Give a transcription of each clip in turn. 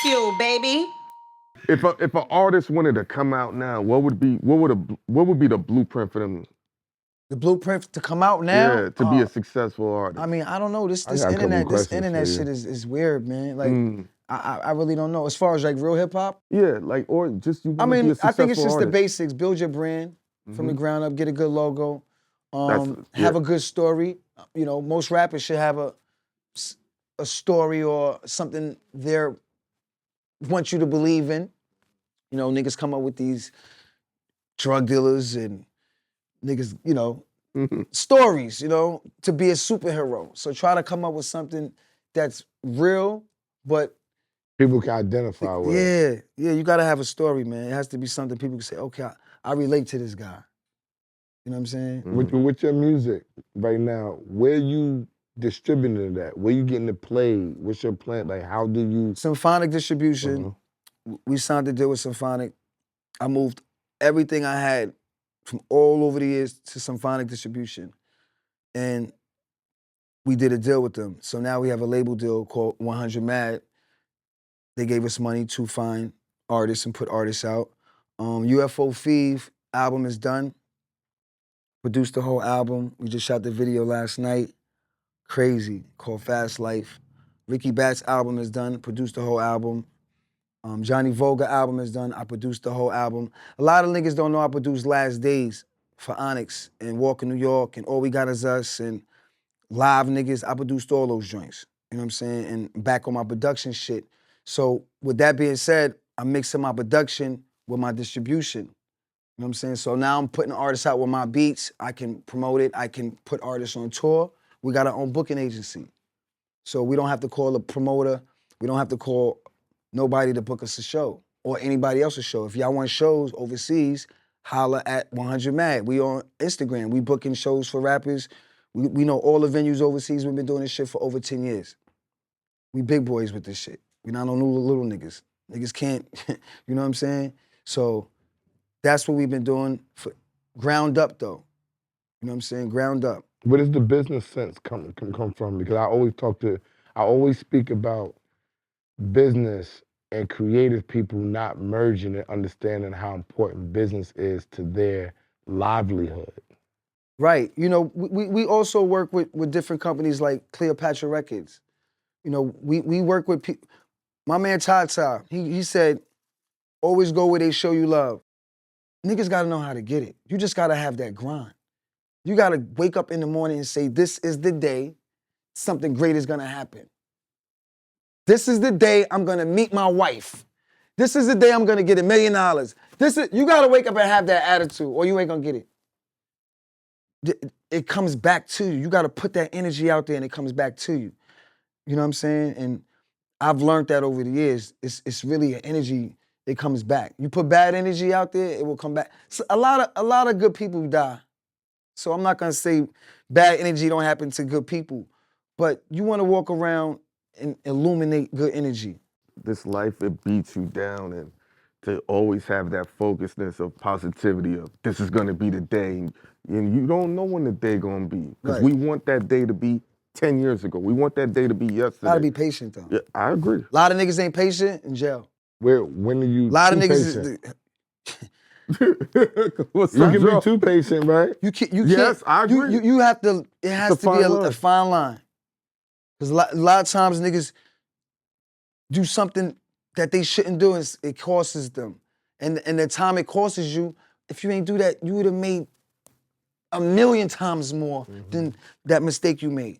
Bagfuel, baby. If an artist wanted to come out now, what would be the blueprint for them? The blueprint to come out now? Yeah, to be a successful artist. I mean, I don't know. This I got a couple internet questions for shit you. is weird, man. Like I really don't know. As far as like real hip hop, Yeah, like or just you I want to be a mean, successful I think it's just the artist. basics. Build your brand from the ground up. Get a good logo. Have a good story. You know, most rappers should have a story or something they want you to believe in. You know, niggas come up with these drug dealers and niggas, you know, stories, you know, to be a superhero. So try to come up with something that's real, but People can identify with. yeah, you gotta have a story, man. It has to be something people can say, okay, I relate to this guy. You know what I'm saying? With your music right now, where you distributing it at? Where you getting it played? What's your plan? Like, how do you? Symphonic distribution. We signed a deal with Symphonic. I moved everything I had from all over the years to Symphonic distribution. And we did a deal with them. So now we have a label deal called 100 Mad. They gave us money to find artists and put artists out. UFO Feeve album is done. Produced the whole album. We just shot the video last night. Crazy, called Fast Life. Ricky Bat's album is done. Produced the whole album. Johnny Voga album is done. I produced the whole album. A lot of niggas don't know I produced Last Days for Onyx and Walk in New York and All We Got Is Us and Live Niggas. I produced all those joints. You know what I'm saying? And back on my production shit. So with that being said, I'm mixing my production with my distribution. You know what I'm saying? So now I'm putting artists out with my beats. I can promote it. I can put artists on tour. We got our own booking agency. So we don't have to call a promoter. We don't have to call nobody to book us a show or anybody else's show. If y'all want shows overseas, holla at 100 Mad. We on Instagram. We booking shows for rappers. We know all the venues overseas. We've been doing this shit for over 10 years. We big boys with this shit. We not on little niggas. Niggas can't, you know what I'm saying? So that's what we've been doing for ground up though. You know what I'm saying? Ground up. Where does the business sense come from? Because I always speak about business and creative people not merging and understanding how important business is to their livelihood. Right. You know, we also work with different companies like Cleopatra Records. You know, we work with people. My man Tata, he said, always go where they show you love. Niggas gotta know how to get it. You just gotta have that grind. You gotta wake up in the morning and say, this is the day something great is gonna happen. This is the day I'm gonna meet my wife. This is the day I'm gonna get $1 million. You gotta wake up and have that attitude or you ain't gonna get it. It comes back to you. You gotta put that energy out there and it comes back to you. You know what I'm saying? And I've learned that over the years. It's really an energy, it comes back. You put bad energy out there, it will come back. So a lot of good people die. So I'm not gonna say bad energy don't happen to good people, but you wanna walk around and illuminate good energy. This life, it beats you down, and to always have that focusedness of positivity of this is gonna be the day, and you don't know when the day gonna be. Because we want that day to be 10 years ago. We want that day to be yesterday. Gotta be patient though. Yeah, I agree. A lot of niggas ain't patient in jail. When are you A lot of niggas patient? What's You up, can bro? be too patient, right? You can't. Yes, I agree. You have to. It has It's a to be fine a line. fine line. Because a lot of times niggas do something that they shouldn't do and it costs them. And the time it costs you, if you ain't do that, you would have made 1,000,000 times more than that mistake you made.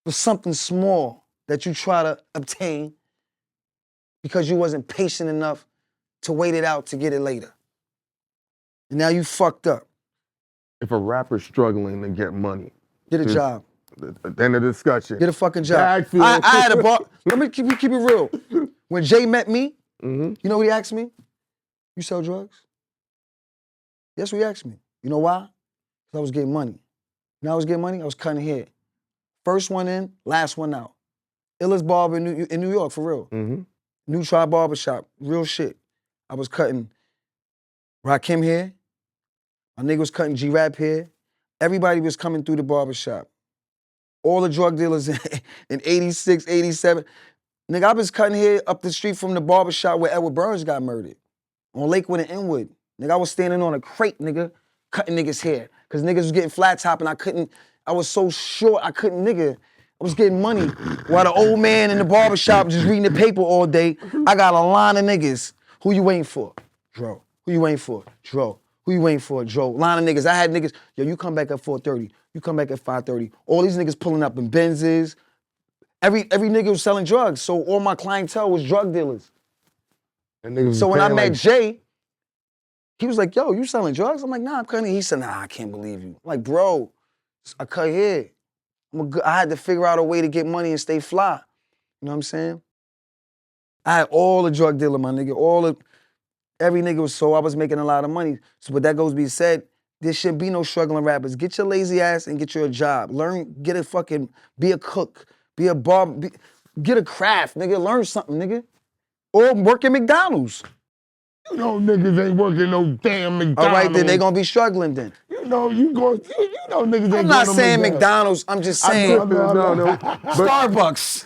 For something small that you try to obtain because you wasn't patient enough to wait it out to get it later. And now you fucked up. If a rapper's struggling to get money, Get a job. at the end of the discussion. Get a fucking job. Bagfuel. I had a bar. Let me keep it real. When Jay met me, you know what he asked me? You sell drugs? That's what he asked me. You know why? Because I was getting money. When I was getting money, I was cutting hair. First one in, last one out. Illest barber in New York, for real. New Tribe Barbershop, real shit. I was cutting Rakim hair. My nigga was cutting G-Rap hair. Everybody was coming through the barbershop. All the drug dealers in 86, 87. Nigga, I was cutting hair up the street from the barbershop where Edward Burns got murdered. On Lakewood and Inwood. Nigga, I was standing on a crate, nigga, cutting niggas' hair. Cause niggas was getting flat top and I was so short, I couldn't, nigga. I was getting money while the old man in the barbershop just reading the paper all day. I got a line of niggas. Who you waiting for? Dro. Who you waiting for? Dro. Who you waiting for? Dro. Line of niggas. I had niggas, yo, you come back at 4:30. You come back at 5:30. All these niggas pulling up in Benzes. Every nigga was selling drugs, so all my clientele was drug dealers. So when I met Jay, he was like, yo, you selling drugs? I'm like, nah, I'm cutting. He said, nah, I can't believe you. I'm like, bro, I cut hair. I had to figure out a way to get money and stay fly. You know what I'm saying? I had all the drug dealer, my nigga. Every nigga was I was making a lot of money. So, but that goes to be said, there should be no struggling rappers. Get your lazy ass and get you a job. Be a cook, be a barber, get a craft, nigga. Learn something, nigga. Or work at McDonald's. You know niggas ain't working no damn McDonald's. All right, then they gonna be struggling then. You know niggas ain't going I'm not saying McDonald's, I'm just saying No. Starbucks.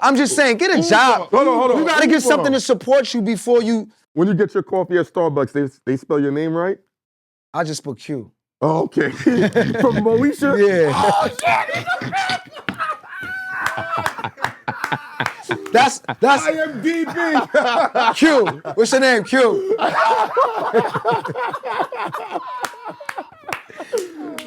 I'm just saying, get a job. Hold on. You gotta get something to support you before you. When you get your coffee at Starbucks, they spell your name right? I just put Q. Oh, okay. From Moesha? Yeah. Oh, shit! That's IMDb. Q. What's your name? Q.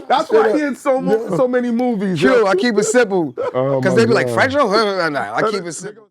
That's why he in so many movies. Q. I keep it simple. Oh, Because my they be like, God. Fredro? I keep it simple.